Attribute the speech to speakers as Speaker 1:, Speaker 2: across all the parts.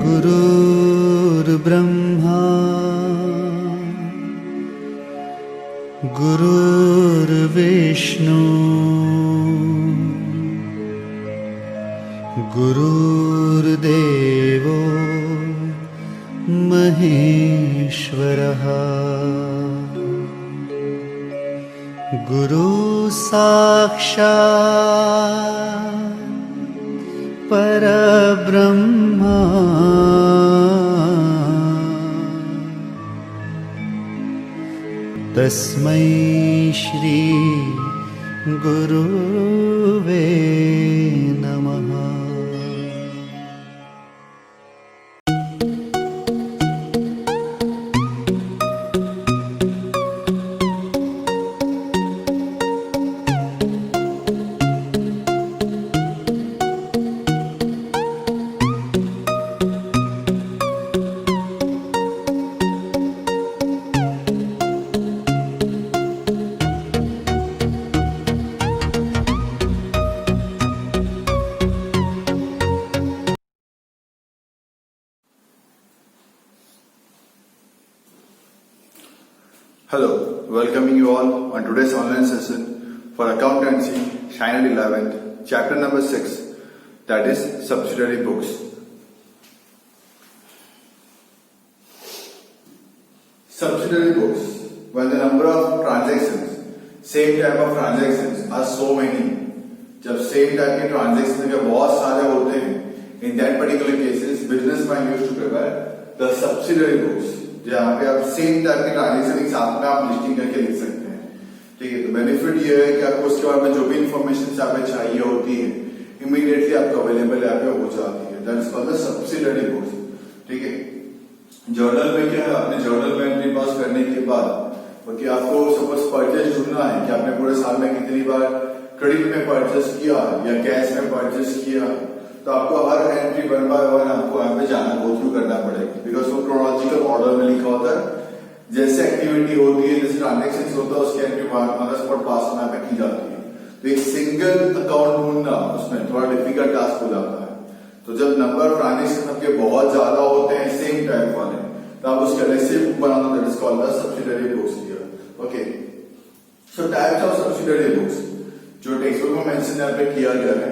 Speaker 1: गुरुर्ब्रह्मा गुरुर्विष्णु गुरुर्देवो महेश्वरः गुरु साक्षात् परब्रह्मा तस्मै श्री गुरुवे नमः।
Speaker 2: Hello, welcoming you all on today's online session for Accountancy, Standard 11th, chapter number 6, that is subsidiary books. Subsidiary books, when the number of transactions, same type of transactions are so many, जब same type के transactions के बहुत सारे होते हैं, in that particular cases, businessman used to prepare the subsidiary books. जहाँ पे आप सेम टाइप के ट्रांजेक्शन एक साथ में आप लिस्टिंग करके लिख सकते हैं। ठीक है, तो बेनिफिट ये है कि आपको उसके बारे में जो भी इंफॉर्मेशन यहाँ पे चाहिए होती है इमीडिएटली आपको अवेलेबल यहाँ पे हो जाती है। That is called the subsidiary books. ठीक है, जर्नल में क्या है, आपने जर्नल में एंट्री पास करने के बाद कि आपको सपोज परचेज ढूंढना है कि आपने पूरे साल में कितनी बार क्रेडिट में परचेस किया या कैश में परचेस किया, तो आपको हर एंट्री 1 बाय 1 आपको यहाँ पे जाना गो थ्रू करना पड़ेगा, बिकॉज वो क्रोनोलॉजिकल ऑर्डर में लिखा होता है। जैसे एक्टिविटी होती है, जैसे ट्रांजेक्शन होता है, उसकी एंट्री स्पॉट पास में पे की जाती है। तो एक सिंगल अकाउंट ढूंढना उसमें थोड़ा डिफिकल्ट टास्क हो जाता है। तो जब नंबर ऑफ ट्रांजेक्शन आपके बहुत ज्यादा होते हैं सेम टाइप वाले, तो आप उसके अलग से book banana, that is called the subsidiary books here. Okay, so types of subsidiary books जो टेक्स्ट बुक में मेंशन यहाँ पे किया गया है,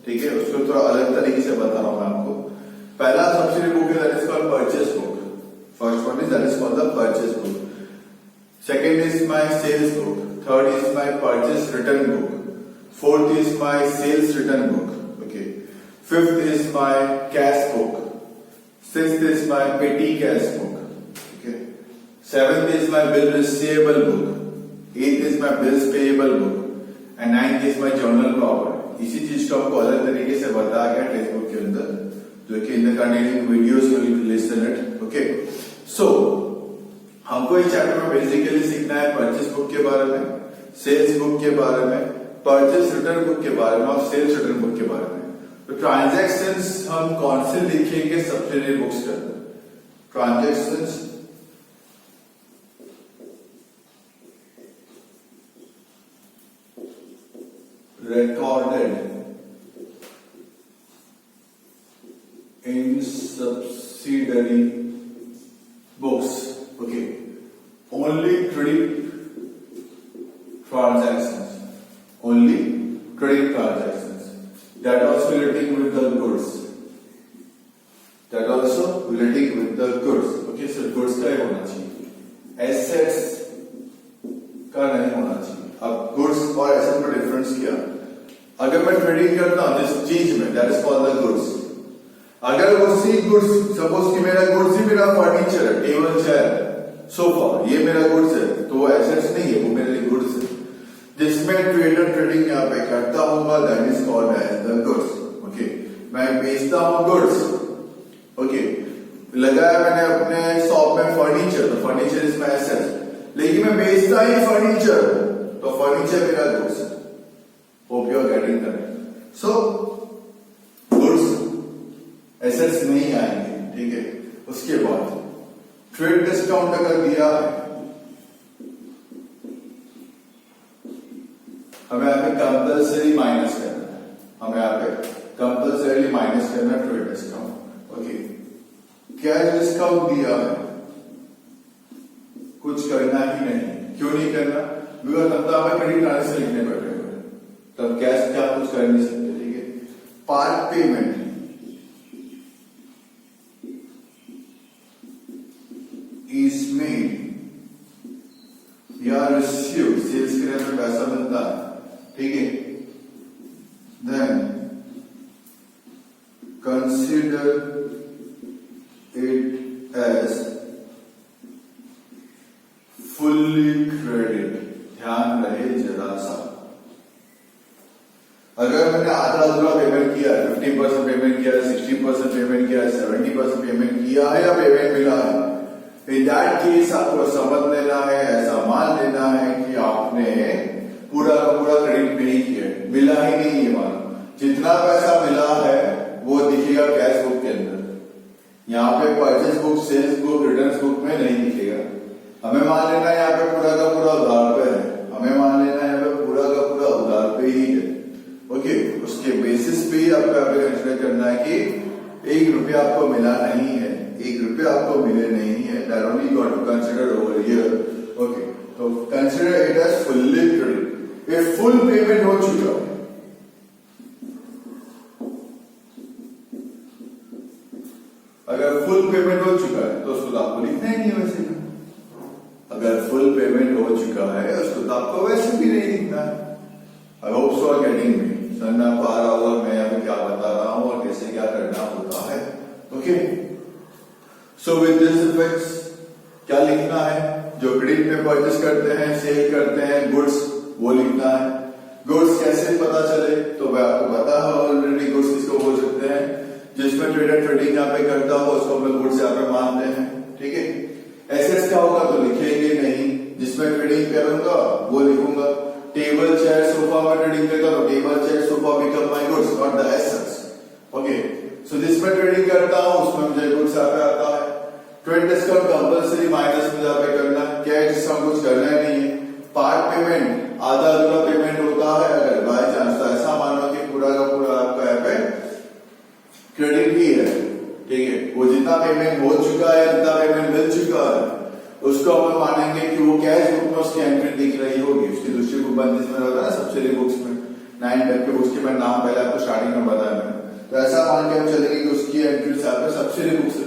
Speaker 2: ठीक है, उसको थोड़ा अलग तरीके से बता रहा हूं मैं आपको। पहला सब्सिडरी बुक है that is called purchase book. First one is that is called the purchase book. Second is my sales book. Third is my purchase return book. Fourth is my sales return book. Okay, fifth is my cash book. Sixth is my petty cash book. Okay, seventh is my bill receivable book. Eighth is my bills payable book and ninth is my journal proper. इसी चीज को आपको अलग तरीके से बताया गया text book के अंदर, जो कि in the containing videos you will listen it. Okay, so हमको इस चैप्टर में बेसिकली सीखना है परचेस बुक के बारे में, सेल्स बुक के बारे में, परचेस रिटर्न बुक के बारे में और सेल्स रिटर्न बुक के बारे में। तो ट्रांजैक्शंस हम कौन से लिखेंगे सब्सिडरी बुक्स के अंदर? Transactions recorded in subsidiary books. Okay, only credit transactions, only credit transactions, that also relating with the goods, that also relating with the goods. Okay, so goods का ही होना चाहिए, assets का नहीं होना चाहिए। अब गुड्स और एसेट में डिफरेंस किया, अगर मैं ट्रेडिंग करता हूं जिस चीज में, that is called the goods. अगर उसी गुड्स, सपोज कि मेरा गुड्स ही मेरा फर्नीचर है, टेबल चेयर सोफा, ये मेरा गुड्स है, तो वो एसेट्स नहीं है, वो मेरे लिए गुड्स है। जिसमें ट्रेडर ट्रेडिंग यहाँ पे करता होगा that is called as the goods. Okay, मैं बेचता हूं गुड्स। ओके, लगाया मैंने अपने शॉप में फर्नीचर, तो फर्नीचर इज माय एसेट, लेकिन मैं बेचता ही फर्नीचर, तो फर्नीचर मेरा गुड्स है। Hope you are getting correct. So goods assets नहीं आएंगे। ठीक है, उसके बाद ट्रेड डिस्काउंट अगर दिया है, हमें यहाँ पे कंपल्सरी माइनस करना है, हमें यहाँ पे कंपल्सरी माइनस करना trade discount. Okay, cash discount दिया है, कुछ करना ही नहीं। क्यों नहीं करना? बिकॉज तब तो हमें क्रेडिट ट्रांजेक्शन लिखने पड़ेगा, तब कैश क्या कुछ कर नहीं सकते। ठीक है, पार्ट पेमेंट इज मेड या रिसीव, सेल्स के लिए पैसा मिलता है। ठीक है, then consider it as fully credit. ध्यान रहे जरा सा, अगर मैंने आधा अधूरा पेमेंट किया है, 50% पेमेंट किया है, 60% पेमेंट किया है, 70% पेमेंट किया है या पेमेंट मिला है, इन दैट केस आपको समझ लेना है, ऐसा मान लेना है कि आपने पूरा का पूरा क्रेडिट नहीं किया है, मिला ही नहीं है। मानो जितना पैसा मिला है वो दिखेगा कैश बुक के अंदर, यहाँ पे purchase book, sales book, return book में नहीं दिखेगा। हमें मान लेना है यहाँ पे पूरा का पूरा उधार पे है, हमें मान लेना है यहाँ पे पूरा का पूरा उधार पे ही है। ओके, उसके बेसिस पे ही आपको यहाँ पे कंसिडर करना है कि 1 रुपया आपको मिला नहीं है, 1 रुपया आपको मिले नहीं है। That only got to consider over here. Okay, तो consider it as fully credit. ये फुल पेमेंट हो चुका है, अगर फुल पेमेंट हो चुका है तो उसको तो आपको लिखना ही नहीं है वैसे। अगर फुल पेमेंट हो चुका है उसको तो आपको वैसे भी नहीं लिखना है। I hope so are getting me. समझ में आपको आ रहा होगा मैं यहाँ पे क्या बता रहा हूँ और कैसे क्या करना होता है। Okay, so with this effects क्या लिखना है? जो क्रेडिट में परचेस करते हैं, सेल करते हैं गुड्स, वो लिखना है। गुड्स कैसे पता चले? तो मैं आपको पता है ऑलरेडी। गुड्स किसको बोल सकते हैं? जिसमें ट्रेडर ट्रेडिंग यहाँ पे करता हो उसको हम लोग गुड्स यहाँ पे मानते हैं। ठीक है, एसेट्स क्या होगा तो लिखेंगे नहीं, जिसमें ट्रेडिंग करूंगा वो लिखूंगा। टेबल चेयर सोफा में ट्रेडिंग करता हूँ, table chair sofa become my goods not the assets. Okay, so जिसमें ट्रेडिंग करता हूँ उसमें मुझे गुड्स यहाँ पे आता है। ट्रेड डिस्काउंट कंपल्सरी माइनस में यहाँ पे करना, कैश डिस्काउंट कुछ करना ही नहीं है। पार्ट पेमेंट आधा अधूरा पेमेंट होता है, अगर बाय चांस तो ऐसा मानो कि पूरा का पूरा आपका यहाँ पे क्रेडिट ही है। ठीक है, वो जितना पेमेंट हो चुका है, जितना पेमेंट मिल चुका है, उसको हम मानेंगे कि वो कैश बुक में उसकी एंट्री दिख रही होगी। उसकी दूसरी बुक बंद इसमें होता है ना, सब्सिडी बुक्स में 9 टाइप के बुक्स के मैं नाम पहले आपको स्टार्टिंग में बताया मैंने। तो ऐसा मान के हम चलेंगे कि उसकी entry subsidy books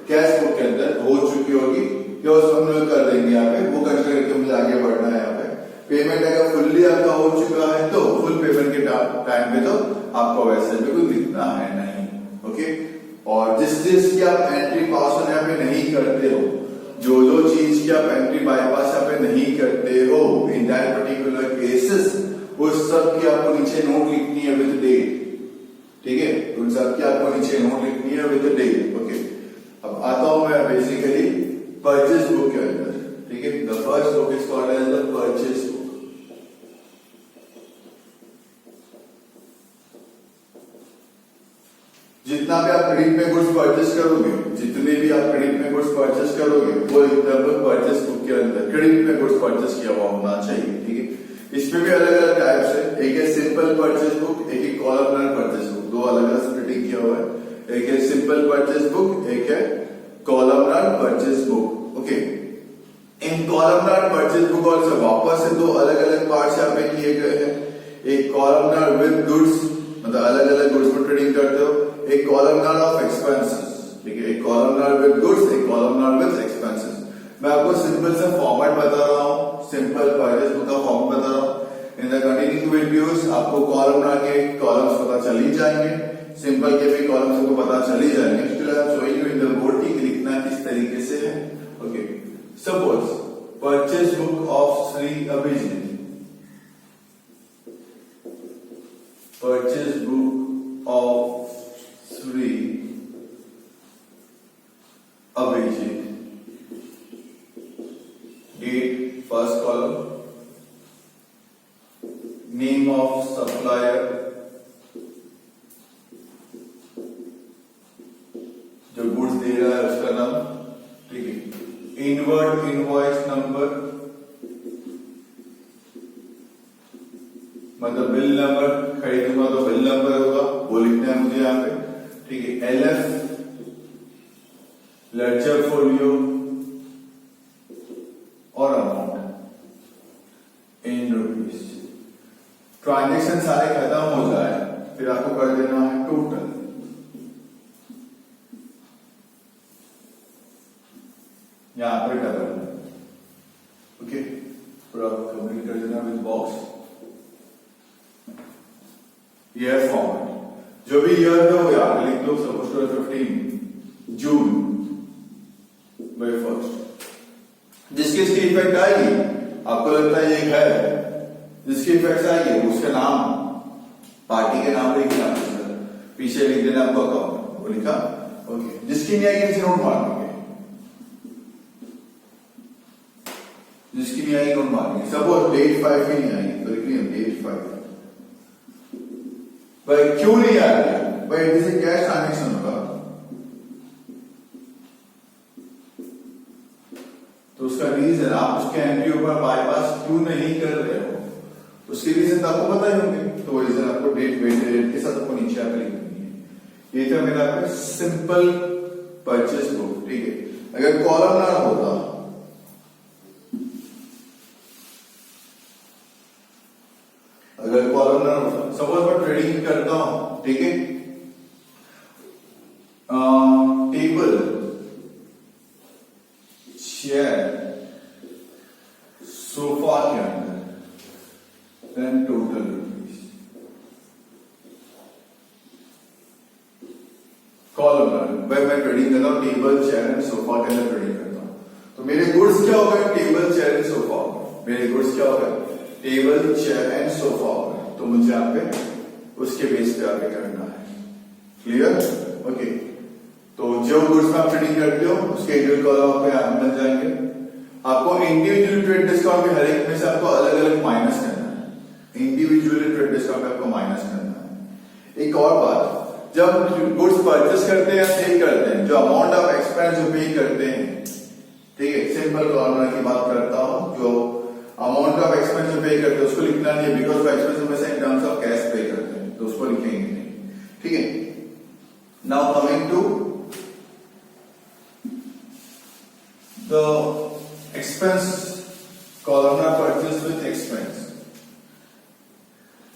Speaker 2: cash book के अंदर हो चुकी होगी, क्या उसको हम लोग कर देंगे यहाँ पे, वो कंसिडर करके मुझे आगे बढ़ना है। यहाँ पे पेमेंट अगर फुल्ली आपका हो चुका है तो फुल पेमेंट के टाइम पे तो आपको वैसे भी कुछ लिखना है नहीं। ओके, और जिस चीज की आप एंट्री पास यहाँ पे नहीं करते हो, जो चीज की आप एंट्री बाईपास यहाँ पे नहीं करते हो, इन दैट पर्टिकुलर केसेस उस सब की आपको नीचे नोट लिखनी है विद डेट। ठीक है, उन सब की आपको नीचे नोट लिखनी है विद डेट। ओके, अब आता हूं मैं बेसिकली परचेज बुक के अंदर। ठीक है, the first book is called as the purchase book. जितना भी आप क्रेडिट में गुड्स परचेस करोगे, जितने भी आप क्रेडिट में गुड्स परचेस करोगे, वो एकदम परचेस बुक के अंदर क्रेडिट में गुड्स परचेस किया हुआ होना चाहिए। ठीक है, इसमें भी अलग अलग टाइप्स है। एक है सिंपल परचेस बुक, एक है कॉलमनर परचेस बुक। दो अलग अलग स्प्लिटिंग किया हुआ है। एक है सिंपल परचेस बुक, एक है कॉलमनर परचेस बुक। ओके, इन कॉलमनर परचेस बुक और से वापस से दो अलग अलग पार्ट्स यहाँ पे किए गए हैं। एक कॉलमनर विद गुड्स, मतलब अलग अलग गुड्स में ट्रेडिंग करते हो। एक कॉलमनर ऑफ एक्सपेंसेस। ठीक है, एक कॉलमनर विद गुड्स, एक कॉलमनर विद एक्सपेंसेस। मैं आपको सिंपल से फॉर्मेट बता रहा हूँ, सिंपल परचेस बुक का फॉर्म बता रहा हूँ। इन द कंटिन्यूइंग वीडियोस आपको कॉलमनर के कॉलम्स पता चल ही जाएंगे, सिंपल के भी कॉलम्स को पता चल ही जाएंगे। इसके लिए आप शोइंग इन द बोर्ड की लिखना किस तरीके से है। Okay, suppose purchase book of Shri Abhijit, purchase book of Shri Abhijit, date first column, name of supplier, जो गुड्स दे रहा है उसका नाम। ठीक है, इनवर्ड इनवॉइस नंबर, मतलब बिल नंबर, खरीदूंगा तो बिल नंबर होगा, वो लिखना है मुझे यहाँ पे। ठीक है, एलएफ लेडजर फोलियो और अमाउंट इन रुपीज। ट्रांजेक्शन सारे खत्म हो जाए फिर आपको कर देना है टोटल। यहां पर कर देना, ओके, पूरा कंप्लीट कर देना विद बॉक्स। ईयर फॉर्मेट, जो भी ईयर दो यार लिख लो, suppose to 15 June by first. जिसकी इसकी इफेक्ट आएगी, आपको लगता है ये है, जिसकी इफेक्ट आएगी उसका नाम, पार्टी के नाम लिखना, पीछे लिख देना आपको अकाउंट, वो लिखा, ओके। जिसकी नहीं आएगी नीचे नोट मार देंगे, जिसकी नहीं आएगी नोट मार देंगे। सपोज डेट 5 ही नहीं आएगी तो लिखनी है डेट 5। भाई क्यों नहीं आ रही? भाई जैसे कैश ट्रांजेक्शन होगा तो उसका रीजन, आप उसके एंट्री ऊपर बाईपास क्यों नहीं कर रहे हो, उसके रीजन तो आपको पता ही होंगे। तो वो रीजन आपको डेट डेट के साथ आपको नीचे आकर लिखनी है। ये था मेरा सिंपल परचेस बुक, ठीक है। अगर कॉलमनार होता, अगर कॉलमनार होता, सपोज मैं ट्रेडिंग करता हूं, ठीक है, टेबल चेयर सोफा के अंदर, देन टोटल रुपीज। कॉलमनार, भाई मैं ट्रेडिंग करता हूं टेबल चेयर एंड सोफा के अंदर ट्रेडिंग करता हूं, तो मेरे गुड्स क्या होगा? Table chair and sofa. मेरे गुड्स क्या होगा? टेबल चेयर एंड सोफा होगा। तो मुझे यहाँ पे उसके बेस पे आगे करना है। क्लियर? ओके। तो जो गुड्स में आप ट्रेडिंग करते हो उसके इंडिविजुअल कॉलम पे बन जाएंगे। आपको इंडिविजुअल ट्रेड डिस्काउंट भी हर एक में से आपको अलग अलग माइनस करना है। इंडिविजुअली ट्रेड डिस्काउंट आपको माइनस करना है। एक और बात, जब गुड्स परचेस करते हैं या सेल करते हैं, जो अमाउंट ऑफ एक्सपेंस जो पे करते हैं, ठीक है, सिंपल कॉलमनार की बात करता हूं, जो अमाउंट ऑफ एक्सपेंस जो पे करते हैं उसको लिखना नहीं है, बिकॉज एक्सपेंस में से इन टर्म्स ऑफ कैश पे करते हैं, तो उसको लिखेंगे नहीं, ठीक है। Now coming to the expense columnar purchase with expense.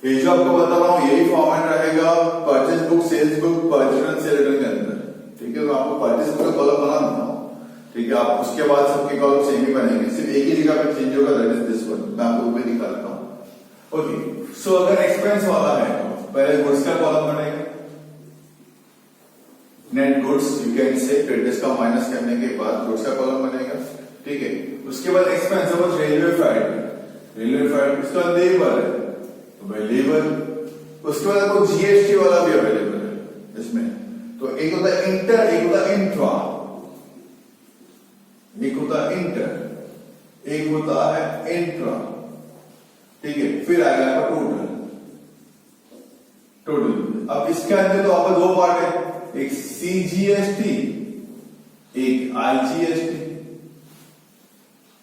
Speaker 2: ये जो आपको बता रहा हूं यही फॉर्मेट रहेगा purchase book, sales book, purchase and sale return के अंदर, ठीक है। तो आपको परचेस बुक का कॉलम बना देना, ठीक है। आप उसके बाद सबके कॉलम सेम ही बनेंगे, सिर्फ एक ही जगह पे चेंज होगा, दैट इज दिस वन। मैं आपको ऊपर दिखाता हूं, ओके। सो अगर एक्सपेंस वाला है तो पहले गुड्स का कॉलम बनेगा, नेट गुड्स यू कैन से, फिर डिस्काउंट माइनस करने के बाद गुड्स का कॉलम बनेगा, ठीक है। उसके बाद एक्सपेंस, सपोज रेलवे फेयर, उसका लेबर है तो भाई लेबर। उसके बाद आपको जीएसटी वाला भी अवेलेबल है इसमें। तो एक होता है इंटर, एक होता है इंट्रा, एक होता है इंटर, एक होता है इंट्रा, ठीक है। फिर आएगा आपका टोटल। अब इसके अंदर तो आपका दो पार्ट है, एक सीजीएसटी, एक आईजीएसटी,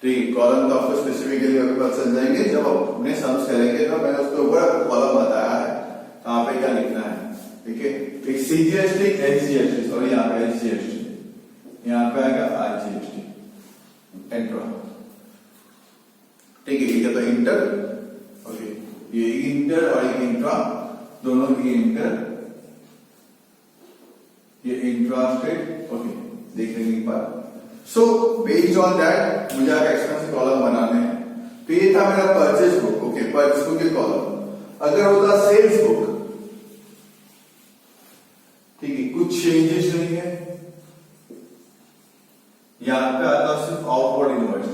Speaker 2: ठीक है। कॉलम तो आपको स्पेसिफिकली अभी पता चल जाएंगे जब अपने सम्स करेंगे, तो मैंने उसके ऊपर कॉलम बताया है कहां पे क्या लिखना है, ठीक है। एक सीजीएसटी, एचजीएसटी, सॉरी यहाँ पे एचजीएसटी, यहाँ पे आएगा आईजीएसटी, इंट्रा, ठीक है। ये तो इंटर, ओके, ये इंटर और ये इंट्रा, दोनों की इंटर, ये इंट्रा स्टेट, ओके, देखने के बाद। सो बेस्ड ऑन दैट मुझे आपका एक्सपेंस कॉलम बनाने हैं। तो ये था मेरा purchase book, okay, purchase book के कॉलम। अगर होता सेल्स बुक, ठीक है, कुछ चेंजेस नहीं है, यहां पे आता सिर्फ आउटवर्ड इनवॉइस,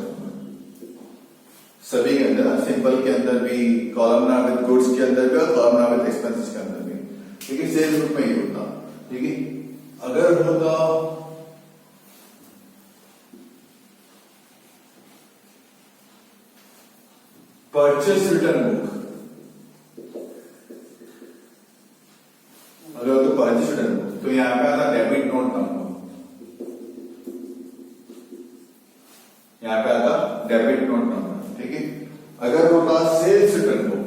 Speaker 2: सभी के अंदर, सिंपल के अंदर भी, कॉलमनार विद गुड्स के अंदर भी और कॉलमनार विद एक्सपेंसेस के अंदर भी, ठीक है। सेल्स बुक में ही होता, ठीक है। अगर होता परचेस रिटर्न बुक, अगर तो परचेस रिटर्न बुक, तो यहां पे आता डेबिट नोट नंबर, यहां पे आता डेबिट नोट नंबर, ठीक है। अगर होता सेल्स रिटर्न बुक,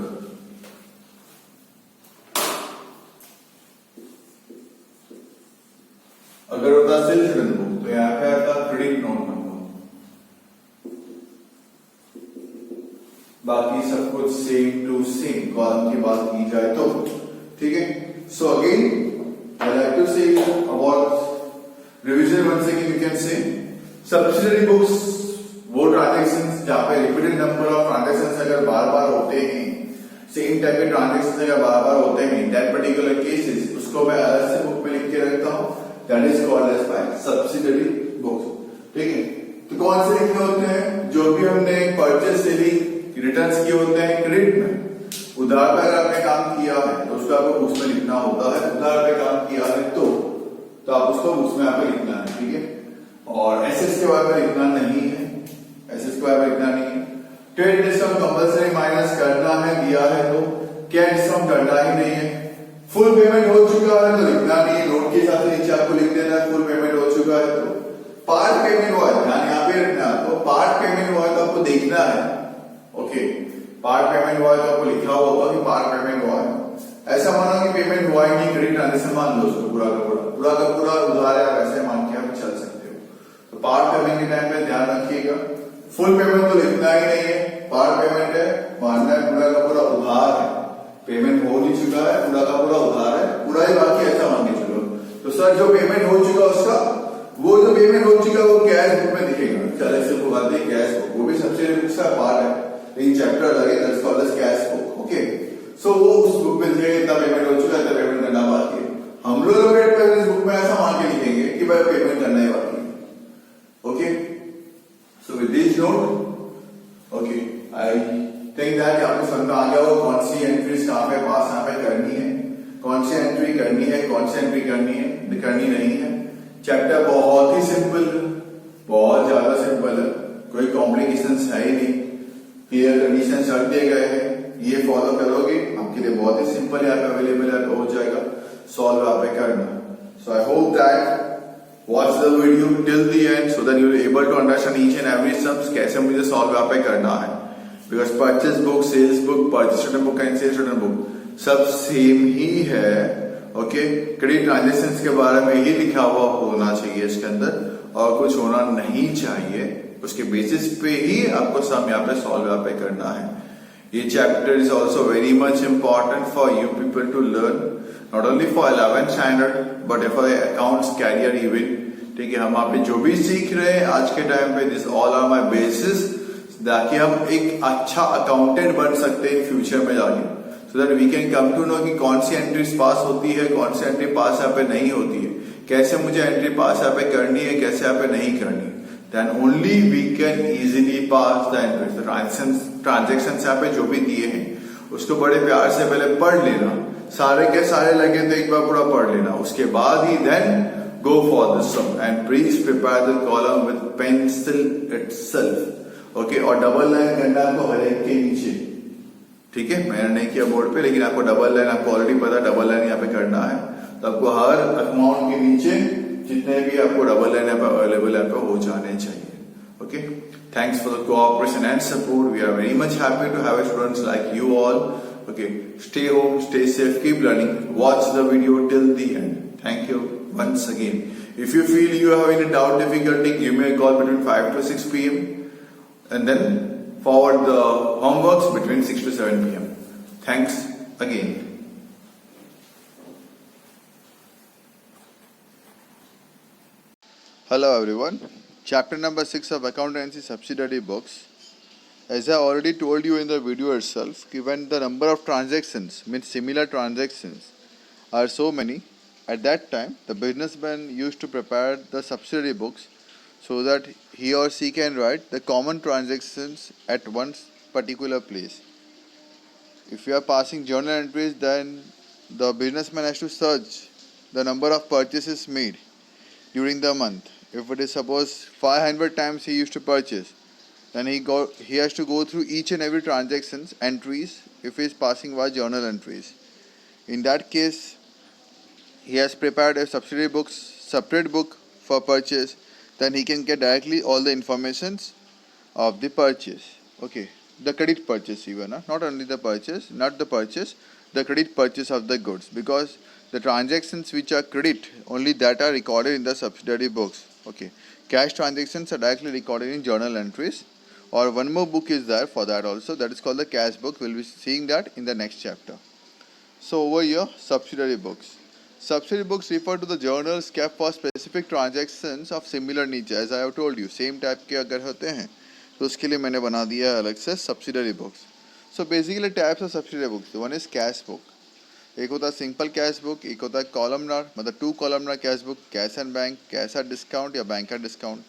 Speaker 2: अगर होता सेल्स रिटर्न बुक, तो तो यहाँ पे आपका क्रेडिट नोट बनता, बाकी सब कुछ सेम टू सेम कॉलम की बात की जाए तो, ठीक है। So again I like to say about revision once again you can say subsidiary books वो ट्रांजेक्शंस जहां पे रिपीटेड नंबर ऑफ ट्रांजेक्शंस अगर बार बार होते हैं, सेम टाइप के ट्रांजेक्शंस अगर बार बार होते हैं इन दैट पर्टिकुलर केसेस, उसको मैं अलग से बुक में लिख के रखता हूं, that is called as by subsidiary books, ठीक है। तो कौन से लिखने होते हैं, जो भी हमने परचेस सेलिंग रिटर्न्स किए होते हैं क्रेडिट में, उधार पे अगर आपने काम किया है तो उसको आपको बुक्स में लिखना होता है, उधार पे काम किया है तो आप उसको बुक्स में आपको लिखना है, ठीक है। और एसेट्स के बारे में लिखना नहीं है, एसेट्स के बारे में लिखना नहीं है। ट्रेड डिस्काउंट कंपल्सरी माइनस करना है, दिया है तो क्या डिस्काउंट करना ही नहीं है। फुल पेमेंट हो चुका है तो लिखना नहीं है, नोट के हिसाब से नीचे आपको लिख देना है फुल पेमेंट हो चुका है तो। पार्ट पेमेंट हुआ है, ध्यान यहाँ पे रखना, तो पार्ट पेमेंट हुआ है तो आपको देखना है, ओके। पार्ट पेमेंट हुआ है तो आपको लिखा हुआ होगा कि पार्ट पेमेंट हुआ है। ऐसा मानो कि पेमेंट हुआ ही नहीं, क्रेडिट ट्रांजेक्शन मान लो उसको पूरा का पूरा उधार है, आप ऐसे मान के आप चल सकते हो। तो पार्ट पेमेंट के टाइम पे ध्यान रखिएगा, फुल पेमेंट तो लिखना ही नहीं है, पार्ट पेमेंट है, मानना है पूरा का पूरा उधार है, पेमेंट हो नहीं चुका है, पूरा का पूरा उधार है, पूरा ही बाकी ऐसा मान के चलो। तो सर जो पेमेंट हो चुका उसका, वो जो पेमेंट हो चुका वो कैश बुक में दिखेगा, चल ऐसे बुलाते हैं कैश बुक, वो भी सबसे का पार्ट है, इन चैप्टर अलग है, that's called as cash book, okay. So वो उस बुक में दिखेगा इतना पेमेंट हो चुका है, इतना पेमेंट करना बाकी है। हम लोग इस बुक में ऐसा मान के लिखेंगे कि भाई पेमेंट करना ही बाकी है, okay. So with this note, okay, I think that आपको समझ में आ गया हो कौन सी एंट्रीज कहां पे पास यहाँ पे करनी है, कौन सी एंट्री करनी है, कौन सी एंट्री करनी नहीं है। चैप्टर बहुत ही सिंपल, बहुत ज्यादा सिंपल है, कोई कॉम्प्लिकेशंस है ही नहीं, क्लियर कंडीशन चल दिए गए हैं, ये फॉलो करोगे आपके लिए बहुत ही सिंपल यहाँ पे अवेलेबल है, हो जाएगा सॉल्व आप पे करना। So I hope that watch the video till the end so that you are able to understand each and every sums, कैसे मुझे सॉल्व यहाँ पे करना है। Because purchase book, sales book, purchase return book and sales return book सब same ही है, okay. Credit transactions के बारे में ही लिखा हुआ होना चाहिए इसके अंदर, और कुछ होना नहीं चाहिए, उसके बेसिस पे ही आपको सम यहाँ पे सॉल्व यहाँ पे करना है। ये chapter is also very much important for you people to learn, not only for 11th standard but for accounts career even, ठीक है। हम यहाँ पे जो भी सीख रहे हैं आज के टाइम पे, this all are my basis, ताकि हम एक अच्छा अकाउंटेंट बन सकते हैं फ्यूचर में जाके, so that we can come to know कि कौन सी एंट्रीज पास होती है, कौन सी एंट्री पास यहाँ पे नहीं होती है, कैसे मुझे एंट्री पास यहाँ पे करनी है, कैसे यहाँ पे नहीं करनी। Then only we can easily pass the entries. Transactions यहाँ पे जो भी दिए हैं उसको बड़े प्यार से पहले पढ़ लेना, सारे के सारे लगे तो एक बार पूरा पढ़ लेना, उसके बाद ही then go for the sum and please prepare the column with pencil itself, okay. और डबल लाइन करना आपको हर एक के नीचे, ठीक है। मैंने नहीं किया बोर्ड पे, लेकिन आपको डबल लाइन, आपको ऑलरेडी पता डबल लाइन यहाँ पे करना है, तो आपको हर अमाउंट के नीचे जितने भी आपको डबल लाइन यहाँ पे अवेलेबल यहाँ पे हो जाने चाहिए, okay. Thanks for the cooperation and support, we are very much happy to have students like you all, okay. Stay home, stay safe, keep learning, watch the video till the end. Thank you once again. If you feel you have any doubt, difficulty, give me a call between 5 to 6 p.m. and then forward the homeworks between 6 to 7 p.m. Thanks again.
Speaker 3: Hello everyone. Chapter number 6 of accountancy subsidiary books. As I already told you in the video itself, when the number of transactions, means similar transactions, are so many, at that time the businessman used to prepare the subsidiary books so that he or she can write the common transactions at one particular place. If you are passing journal entries, then the businessman has to search the number of purchases made during the month. If it is suppose 500 times he used to purchase, then he has to go through each and every transactions entries if he is passing via journal entries. In that case, he has prepared a separate book for purchase, then he can get directly all the informations of the purchase. Okay, the credit purchase even, not only the purchase, the credit purchase of the goods, because the transactions which are credit, only that are recorded in the subsidiary books. Okay, cash transactions are directly recorded in journal entries, or one more book is there for that also, that is called the cash book. We'll be seeing that in the next chapter. So over here, subsidiary books. Subsidiary books refer to the journals kept for specific transactions of similar nature. As I have told you, same type के अगर होते हैं तो उसके लिए मैंने बना दिया है अलग से subsidiary books. So basically types of subsidiary books. One is cash book. एक होता है सिंपल कैश बुक, एक होता है कॉलमनार, मतलब 2 columnar cash book, cash and bank, cash at discount या बैंक एट डिस्काउंट,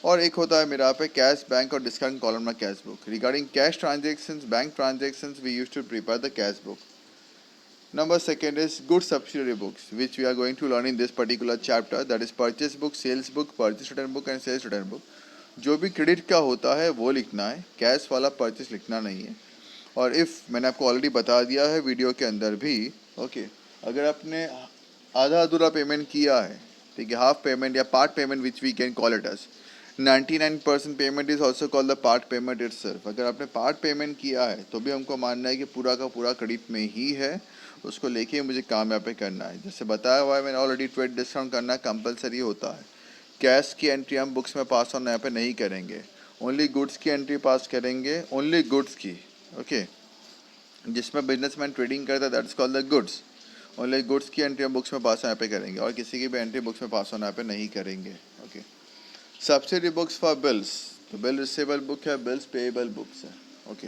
Speaker 3: और एक होता है मेरा पे कैश बैंक और discount columnar cash book. Regarding cash transactions, bank transactions, we used to prepare the cash book. Number second is good subsidiary books, which we are going to learn in this particular chapter. That is purchase book, sales book, purchase return book and sales return book. जो भी credit का होता है वो लिखना है, cash वाला purchase लिखना नहीं है. और इफ़ मैंने आपको ऑलरेडी बता दिया है वीडियो के अंदर भी, ओके, अगर आपने आधा अधूरा पेमेंट किया है, ठीक है, हाफ पेमेंट या part payment which we can call it as 99% payment is also called the part payment itself. अगर आपने पार्ट पेमेंट किया है तो भी हमको मानना है कि पूरा का पूरा क्रेडिट में ही है, उसको लेके मुझे काम यहाँ पे करना है. जैसे बताया हुआ है मैंने ऑलरेडी, ट्रेड डिस्काउंट करना कंपलसरी होता है. कैश की एंट्री हम बुक्स में पास ऑन यहाँ पे नहीं करेंगे, ओनली गुड्स की एंट्री पास करेंगे, ओनली गुड्स की. ओके, जिसमें बिजनेसमैन ट्रेडिंग करता है that is called the goods. Only goods की एंट्री हम बुक्स में पास यहाँ पे करेंगे और किसी की भी एंट्री बुक्स में पास ऑन यहाँ पे नहीं करेंगे. Okay, subsidy books for bills, तो बिल रिसीवेबल बुक है, बिल्स पेएबल बुक्स है. ओके,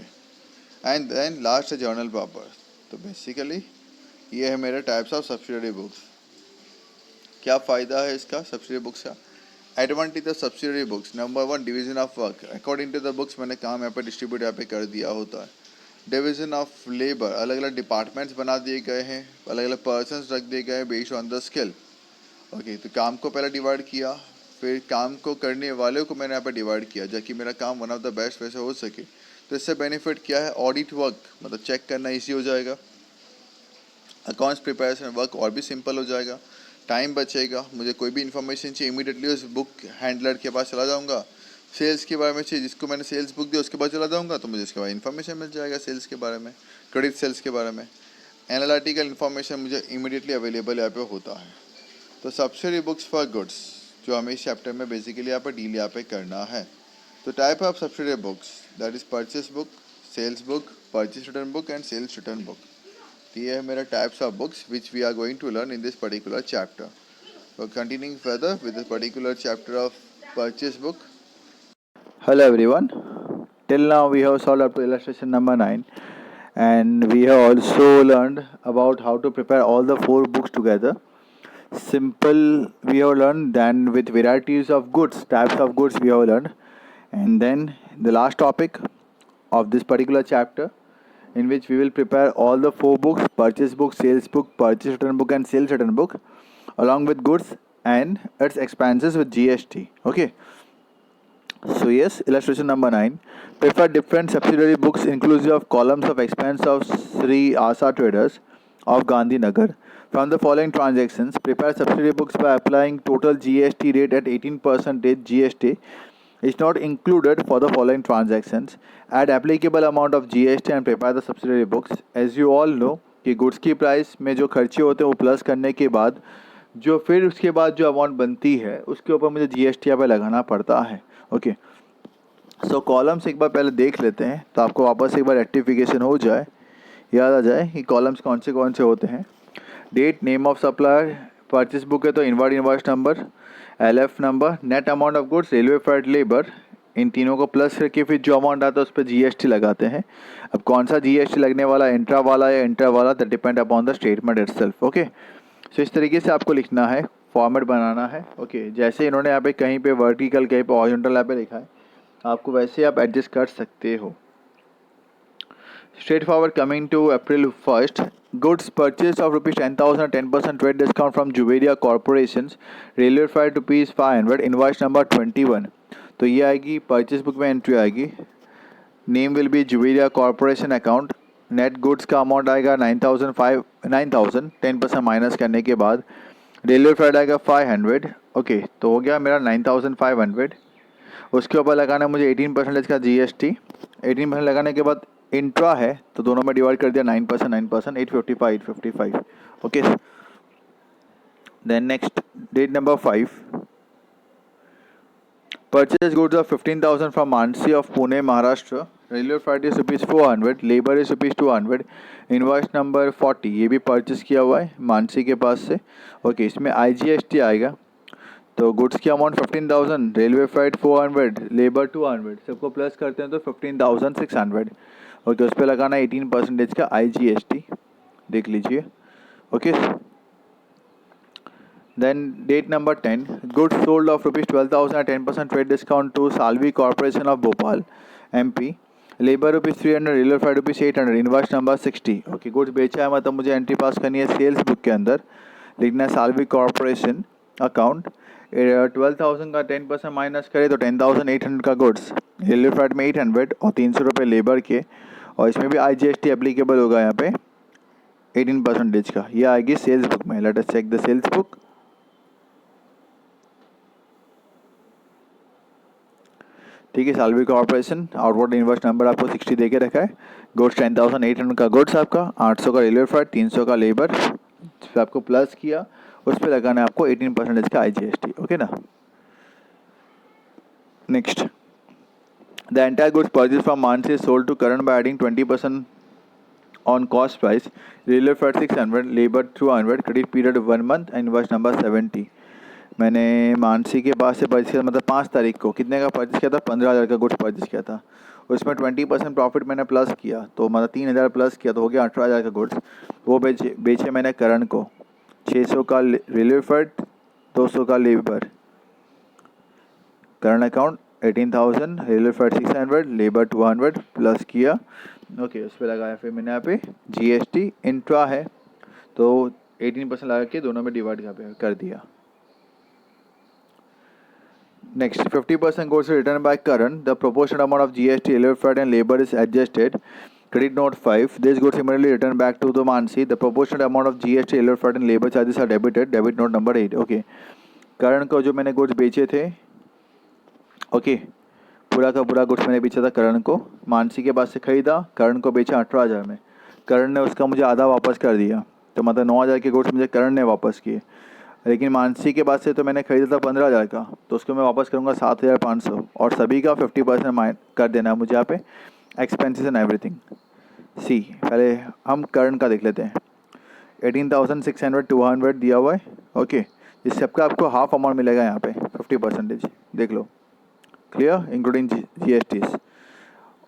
Speaker 3: एंड देन लास्ट है जर्नल प्रॉपर. तो बेसिकली ये है मेरे टाइप्स ऑफ सब्सिडरी बुक्स. क्या फ़ायदा है इसका सब्सिडरी बुक्स का? Advantage of subsidiary books, number 1 division of work. According to the books मैंने काम यहाँ पे डिस्ट्रीब्यूट यहाँ पे कर दिया होता है. डिवीजन ऑफ लेबर, अलग अलग डिपार्टमेंट्स बना दिए गए हैं, अलग अलग पर्सनस रख दिए गए हैं based on the skill. Okay, तो काम को पहले डिवाइड किया, फिर काम को करने वाले को मैंने यहाँ पे डिवाइड किया ताकि मेरा काम वन ऑफ द बेस्ट वैसे हो सके. तो इससे बेनिफिट क्या है? ऑडिट वर्क, मतलब चेक करना ईजी हो जाएगा. अकाउंट्स प्रिपरेशन वर्क और भी सिंपल हो जाएगा, टाइम बचेगा. मुझे कोई भी इन्फॉर्मेशन चाहिए इमीडिएटली उस बुक हैंडलर के पास चला जाऊंगा. सेल्स के बारे में चाहिए, जिसको मैंने सेल्स बुक दी उसके बाद चला जाऊंगा तो मुझे इसके बाद इन्फॉर्मेशन मिल जाएगा सेल्स के बारे में, क्रेडिट सेल्स के बारे में. एनालिटिकल इन्फॉर्मेशन मुझे इमीडिएटली अवेलेबल यहाँ पे होता है. तो सब्सिडरी बुक्स फॉर गुड्स जो हमें इस चैप्टर में बेसिकली यहाँ पर डील यहाँ पे करना है. तो type of subsidiary books that is purchase book, sales book, purchase return book and sales return book. ये है मेरा types of books which we are going to learn in this particular chapter. So continuing further with this particular chapter of purchase book.
Speaker 4: Hello everyone. Till now we have solved up to illustration number 9 and we have also learned about how to prepare all the 4 books together. Simple we have learned, then with varieties of goods, types of goods we have learned, and then the last topic of this particular chapter in which we will prepare all the 4 books: purchase book, sales book, purchase return book and sales return book, along with goods and its expenses with GST. Okay. So yes, illustration number 9. Prepare different subsidiary books inclusive of columns of expense of Sri Asa Traders of Gandhinagar. From the following transactions, prepare subsidiary books by applying total GST rate at 18% GST is not included for the following transactions. Add applicable amount of GST and prepare the subsidiary books. As you all know कि goods की price में जो खर्चे होते हैं वो plus करने के बाद जो फिर उसके बाद जो अमाउंट बनती है उसके ऊपर मुझे GST यहाँ पे लगाना पड़ता है. ओके, सो कॉलम्स एक बार पहले देख लेते हैं तो आपको वापस एक बार रेक्टिफिकेशन हो जाए, याद आ जाए कि कॉलम्स कौन से होते हैं. Date, name of supplier, purchase book है तो invoice number, LF number, net amount of goods, railway fare, labour, इन तीनों को प्लस करके फिर जो अमाउंट आता है उस पर GST लगाते हैं. अब कौन सा GST लगने वाला, इंट्रा वाला या इंटर वाला, that depend upon the statement itself. Okay, so इस तरीके से आपको लिखना है, फॉर्मेट बनाना है. ओके, जैसे इन्होंने यहाँ पे कहीं पे वर्टिकल कहीं पे हॉरिजॉन्टल यहाँ पे लिखा है, आपको वैसे आप एडजस्ट कर सकते हो. Straightforward. Coming to April 1st, goods purchase of ₹10,000 10% trade discount from Juveria Corporations, railway fare ₹500, invoice number 21. तो ये आएगी परचेस बुक में, एंट्री आएगी. Name will be Juveria corporation account. Net goods का अमाउंट आएगा 9,000 10% माइनस करने के बाद. रेलवे फेयर आएगा 500. ओके, तो हो गया मेरा 9,500. उसके ऊपर लगाना मुझे 18% का GST. 18% लगाने के बाद इंट्रा है तो दोनों में डिवाइड कर दिया 9%, 855. Okay, then next date number 5. Purchase goods of 15,000 from Mansi of Pune, Maharashtra. Railway freight is rupees 400, labor is rupees 200, invoice number 40, ये भी परचेस किया हुआ है मानसी के पास से. ओके, इसमें IGST आएगा. तो गुड्स की अमाउंट 15,000, रेलवे फ्राइट 400, लेबर 200, सबको प्लस करते हैं तो 15,600. ओके, उस पर लगाना 18% का IGST, देख लीजिए. Okay, then date number 10, goods sold of rupees 12,000 at 10% trade discount to Salvi Corporation of Bhopal, MP. Labour rupees 300, railway freight rupees 800, invoice number 60. Okay, goods बेचा है मतलब मुझे एंट्री पास करनी है सेल्स बुक के अंदर, लिखना है साल्वी कॉर्पोरेशन अकाउंट. 12,000 का 10% माइनस करे तो 10,800 का गुड्स, रेलवे फ्राइट में 800 और 300 रुपये लेबर के, और इसमें भी IGST एप्लीकेबल होगा यहाँ पे 18% का. ये आएगी सेल्स बुक में. Let us check the sales book. ठीक है, Salvi corporation, outward invoice number आपको 60 दे के रखा है. गुड्स 10,800 का गुड्स आपका, 800 का रेलवे फ्राइट, 300 का लेबर, फिर आपको प्लस किया, उस पर लगाना है आपको 18% का IGST. ओके ना. Next, the entire goods purchase from Mansi is sold to Karan by adding 20% on cost price. Railway freight 600, labour 200, credit period 1 month, invoice number 70. मैंने मानसी के पास से परचेज किया, मतलब 5 तारीख को कितने का परचेज किया था, 15,000 का गुड्स परचेज किया था. उसमें 20% प्रॉफिट मैंने प्लस किया, तो मतलब 3,000 प्लस किया तो हो गया 18,000 का गुड्स. वो बेचे मैंने करण को. 600 का रेलवे फ्राइट, 200 का labour. Karan account 18,000, railway freight 600, labour 200 plus किया. ओके, उस पर लगाया फिर मैंने यहाँ पे GST. इंट्रा है तो 18% लगा के दोनों में डिवाइड कर दिया. Next, 50% goes to return by Karan. The proportionate amount of GST, railway freight and labor is adjusted. Credit note 5. This goes similarly returned back to the Mansi. The proportionate amount of GST, railway freight and labor charges are debited. Debit note number 8. Okay. करण को जो मैंने goods बेचे थे, okay, पूरा का पूरा goods मैंने बेचा था करण को. मानसी के पास से खरीदा, करण को बेचा 18,000 में. करण ने उसका मुझे आधा वापस कर दिया, तो मतलब 9,000 के गुड्स मुझे करण ने वापस किए. लेकिन मानसी के पास से तो मैंने खरीदा था 15,000 का, तो उसको मैं वापस करूँगा 7,500, और सभी का 50% कर देना है मुझे यहाँ पे, एक्सपेंसेस एंड एवरीथिंग. सी, पहले हम करण का देख लेते हैं. 18,600 200 दिया हुआ है. ओके, इस सबका आपको हाफ अमाउंट मिलेगा यहाँ पे 50%, देख लो. Clear, including GST.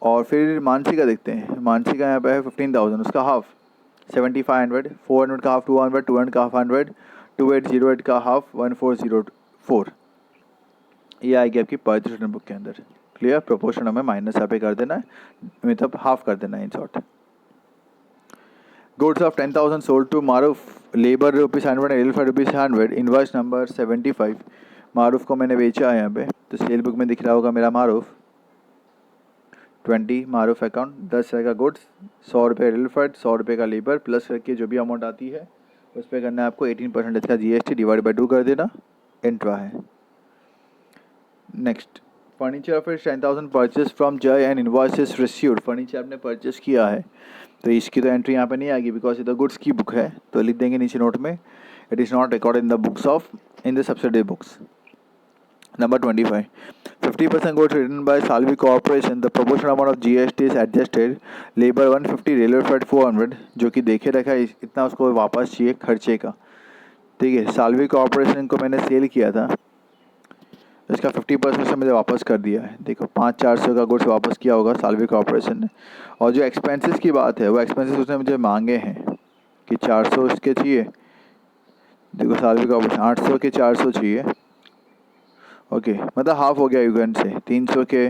Speaker 4: और फिर मानसी का देखते हैं. मानसी का यहाँ पे है 15,000, उसका हाफ 7,500, 400 का हाफ 200, 200 का हाफ 100, 2808 का हाफ 1404. ये आएगी आपकी परचेज रिटर्न बुक के अंदर. क्लियर, प्रोपोर्शन हमें माइनस यहाँ पे कर देना है, मतलब हाफ कर देना है in short. Goods of 10,000 sold to Maroof, labour rupees 100, railway freight rupees 100, invoice number 75. Maroof को मैंने बेचा है यहाँ पे, तो सेल बुक में दिख रहा होगा मेरा मारूफ 20. मारूफ अकाउंट 10,000 का गुड्स, 100 रुपये रेलवे फ्राइट, 100 रुपये का लेबर, प्लस करके जो भी अमाउंट आती है उस पर करना है आपको 18% का GST, डिवाइड बाई 2 कर देना. इंट्रा है. Next, furniture of 10,000 purchase from जय एंड इनवॉइसेस रिसीव्ड. फर्नीचर आपने परचेज किया है, तो इसकी तो एंट्री यहाँ पे नहीं आएगी बिकॉज ये तो गुड्स की बुक है. तो लिख देंगे नीचे नोट में, it is not record in the books of in the subsidiary books. Number 25, 50% goes written by Salvi Corporation. The proportional amount of GST is adjusted. Labor 150, railway freight 400, जो कि देखे रखा है, इतना उसको वापस चाहिए खर्चे का. ठीक है, साल्वी कॉर्पोरेशन को मैंने सेल किया था, इसका 50% से मुझे वापस कर दिया है. देखो 5,400 का गुड्स वापस किया होगा साल्वी कॉर्पोरेशन ने. और जो एक्सपेंसेस की बात है, वो एक्सपेंसेस उसने मुझे मांगे हैं कि 400 इसके चाहिए. देखो साल्वी कॉर्पोरेशन 800 के 400 चाहिए. ओके, मतलब हाफ हो गया युगन से, 300 के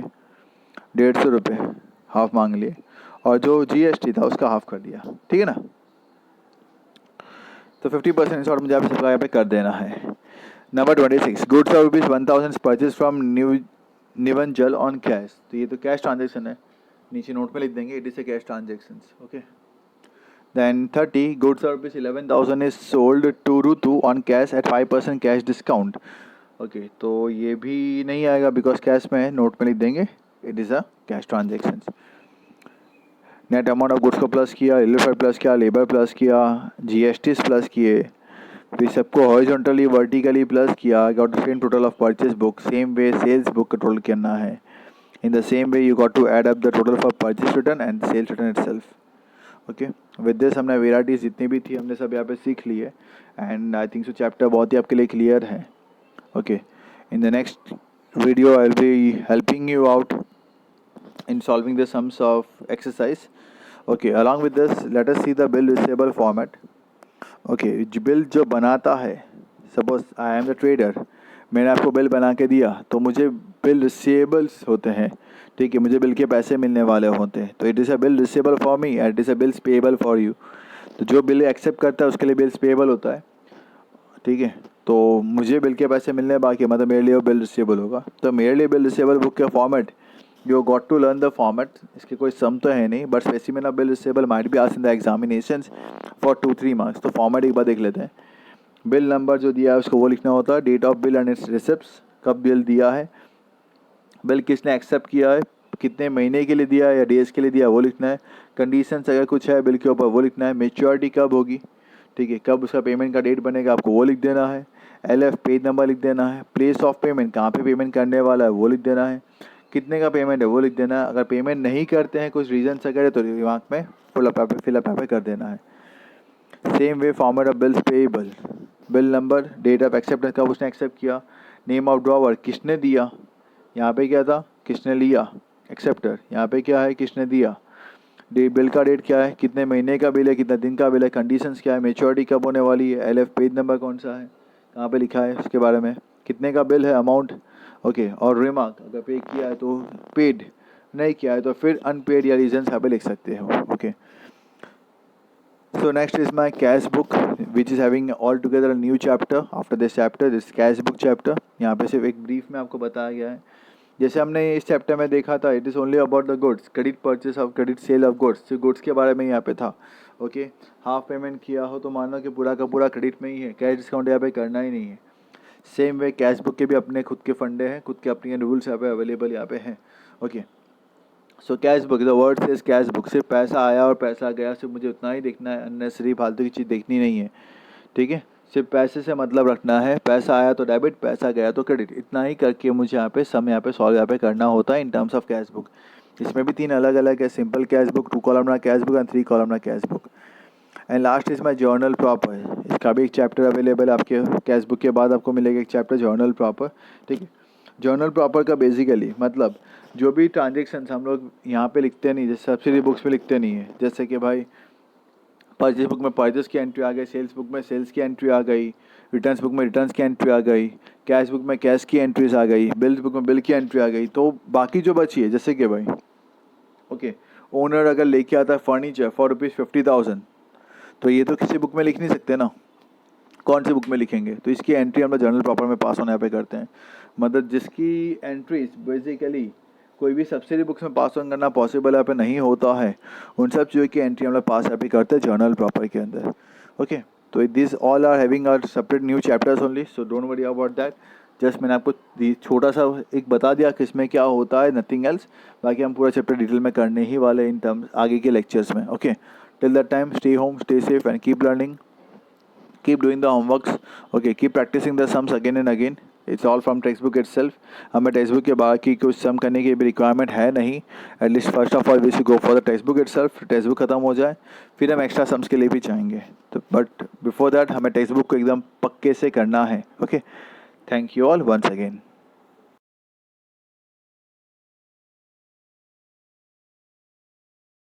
Speaker 4: 150 रुपये हाफ मांग लिए, और जो GST था उसका हाफ कर दिया. ठीक है ना. तो 50% शॉर्ट मुझे आपसे यहाँ पे कर देना है. Number 26, goods of rupees 1,000 purchase from निवंजल ऑन कैश. तो ये तो कैश ट्रांजेक्शन है, नीचे नोट में लिख देंगे it is a cash transaction. Okay. Then 30, goods of rupees 11,000 is sold to Rutu on cash at 5% cash discount. Okay, तो ये भी नहीं आएगा बिकॉज कैश में है, नोट में लिख देंगे it is a cash transaction. Net amount of goods को प्लस किया, रेलवे फ्राइट प्लस किया, लेबर प्लस किया, GST प्लस किए, फिर सबको हॉरिजॉन्टली वर्टिकली प्लस किया, I got the same total of purchase book. Same way sales book का total करना है. In the same way you got to add up the total for purchase return and sales return itself. Okay, with this हमने varieties जितनी भी थी हमने सब यहाँ पे सीख ली है. And I think so chapter बहुत ही आपके लिए क्लियर है. Okay, in the next video I'll be helping you out in solving the sums of exercise. Okay, along with this let us see the bill receivable format. Okay, bill जो बनाता है, suppose I am the trader, मैंने आपको bill बना के दिया तो मुझे बिल रिसीवेबल्स होते हैं. ठीक है, मुझे बिल के पैसे मिलने वाले होते हैं. तो it is a bill receivable for me and it is a bills payable for you. तो जो बिल एक्सेप्ट करता है उसके लिए बिल्स पेएबल होता है. ठीक है, तो मुझे बिल के पैसे मिलने बाकी, मतलब मेरे लिए वो बिल रिसीवेबल होगा. तो मेरे लिए बिल रिसीवेबल बुक के format, you got to learn the format. इसके कोई सम तो है नहीं, but specific of bill receivable might be asked in the examinations for 2-3 marks. तो फॉर्मेट एक बार देख लेते हैं. बिल नंबर जो दिया है उसको वो लिखना होता है. Date of bill and its receipts, कब बिल दिया है, बिल किसने एक्सेप्ट किया है, कितने महीने के लिए दिया है या डेज के लिए दिया है वो लिखना है. कंडीशंस अगर कुछ है बिल के ऊपर वो लिखना है. मेच्योरिटी कब होगी, ठीक है, कब उसका पेमेंट का डेट बनेगा आपको वो लिख देना है. LF पेज नंबर लिख देना है. प्लेस ऑफ पेमेंट, कहाँ पे पेमेंट करने वाला है वो लिख देना है. कितने का पेमेंट है वो लिख देना है. अगर पेमेंट नहीं करते हैं कुछ रीज़न से करे तो दिमाग में फिलअप पे कर देना है. Same way format of bills payable, bill number, date of acceptance, कब उसने एक्सेप्ट किया, नेम ऑफ ड्रॉवर, किसने दिया, यहाँ पे क्या था, किसने लिया, एक्सेप्टर, यहाँ पे क्या है, किसने दिया, बिल का डेट क्या है, कितने महीने का बिल है, कितने दिन का बिल है, कंडीशंस क्या है, मेच्योरिटी कब होने वाली है, LF पेज नंबर कौन सा है, कहाँ पे लिखा है उसके बारे में, कितने का बिल है, अमाउंट. ओके, और रिमार्क, अगर पे किया है तो पेड, नहीं किया है तो फिर अनपेड या रीजन यहाँ पे लिख सकते हो. Okay, so next is my cash book which is having all together a new chapter. After this chapter, this cash book chapter, यहाँ पे सिर्फ एक ब्रीफ में आपको बताया गया है. जैसे हमने इस चैप्टर में देखा था, it is only about the goods, credit purchase of, credit sale of goods, सिर्फ गुड्स के बारे में यहाँ पे था. ओके, हाफ पेमेंट किया हो तो मानो कि पूरा का पूरा क्रेडिट में ही है, कैश डिस्काउंट यहाँ पे करना ही नहीं है. सेम वे कैश बुक के भी अपने खुद के फंडे हैं, खुद के अपने रूल्स यहाँ पे अवेलेबल यहाँ पे हैं. Okay, so cash book, the word says cash book, सिर्फ पैसा आया और पैसा गया, सिर्फ मुझे उतना ही देखना है, अननेसेसरी फालतू की चीज़ देखनी नहीं है. ठीक है, सिर्फ पैसे से मतलब रखना है, पैसा आया तो डेबिट, पैसा गया तो क्रेडिट, इतना ही करके मुझे यहाँ पे सम यहाँ पे सॉल्व यहाँ पे करना होता है in terms of cash book. इसमें भी 3 अलग अलग है, simple cash book, 2 columnar cash book and 3 columnar cash book. And last is my journal proper, इसका भी एक चैप्टर अवेलेबल है आपके कैश बुक के बाद आपको मिलेगा एक चैप्टर जर्नल प्रॉपर. ठीक है, जर्नल प्रॉपर का बेसिकली मतलब जो भी ट्रांजेक्शन्स हम लोग यहाँ पे लिखते नहीं, जैसे सब्सिडी बुक्स में लिखते नहीं है, जैसे कि भाई परचेज बुक में परचेज की एंट्री आ गई, सेल्स बुक में सेल्स की एंट्री आ गई, रिटर्न्स बुक में रिटर्न्स की एंट्री आ गई, कैश बुक में कैश की एंट्रीज आ गई, बिल्स बुक में बिल की एंट्री आ गई. तो बाकी जो बची है, जैसे कि भाई ओके, ओनर अगर लेके आता है फर्नीचर फॉर ₹50,000, तो ये तो किसी बुक में लिख नहीं सकते ना, कौन सी बुक में लिखेंगे. तो इसकी एंट्री हम लोग जर्नल प्रॉपर में पास होने यहाँ पे करते हैं. मतलब जिसकी एंट्रीज बेसिकली कोई भी सब्सिडी बुक्स में पास ऑन करना पॉसिबल यहाँ पे नहीं होता है, उन सब चीज़ों की एंट्री हम लोग पास यहाँ पे करते हैं जर्नल प्रॉपर के अंदर. ओके, तो this all are having are separate new chapters only, so don't worry about that. Just मैंने आपको छोटा सा एक बता दिया कि इसमें क्या होता है, नथिंग एल्स. बाकी हम पूरा चैप्टर डिटेल में करने ही वाले इन टर्म्स आगे के लेक्चर्स में. Okay, till that time stay home, stay safe and keep learning, keep doing the homeworks. Okay, keep practicing the sums again and again. It's all from textbook itself. हमें text book के बाद की कुछ सम करने की भी requirement है नहीं. At least first of all we should go for the text book itself. Text book खत्म हो जाए फिर हम एक्स्ट्रा सम्स के लिए भी चाहेंगे. तो बट बिफोर दैट हमें टेक्स्ट बुक को एकदम पक्के से करना है. Okay, thank you all once again.